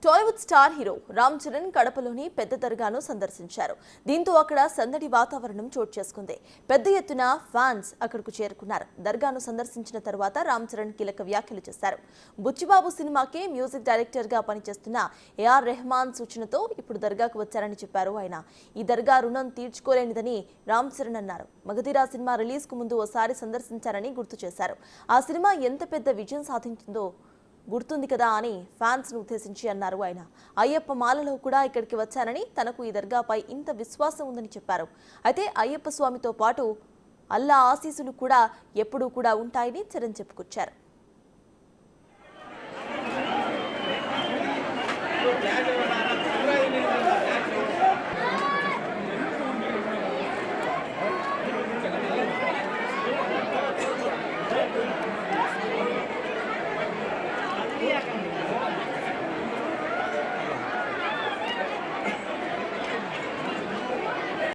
Tollywood star hero Ram Charan కడపలోని పెద్ద దర్గాను సందర్శించారు. దీంతో అక్కడ సందడి వాతావరణం చోటు చేసుకుంది. పెద్ద ఎత్తున ఫ్యాన్స్ అక్కడకు చేరుకున్నారు. దర్గాను సందర్శించిన తర్వాత రామ్ చరణ్ కీలక వ్యాఖ్యలు చేశారు. బుచ్చిబాబు సినిమాకే మ్యూజిక్ డైరెక్టర్ గా పనిచేస్తున్న ఏఆర్ రెహమాన్ సూచనతో ఇప్పుడు దర్గాకు వచ్చారని చెప్పారు ఆయన. ఈ దర్గా రుణం తీర్చుకోలేనిదని రామ్ చరణ్ అన్నారు. మగధీరా సినిమా రిలీజ్ కు ముందు ఓసారి సందర్శించారని గుర్తు చేశారు. ఆ సినిమా ఎంత పెద్ద విజయం సాధించిందో గుర్తుంది కదా అని ఫ్యాన్స్ ను ఉద్దేశించి అన్నారు ఆయన. అయ్యప్ప మాలలో కూడా ఇక్కడికి వచ్చానని, తనకు ఈ దర్గాపై ఇంత విశ్వాసం ఉందని చెప్పారు. అయితే అయ్యప్ప స్వామితో పాటు అల్లా ఆశీస్సులు కూడా ఎప్పుడూ కూడా ఉంటాయని చరణ్ చెప్పుకొచ్చారు.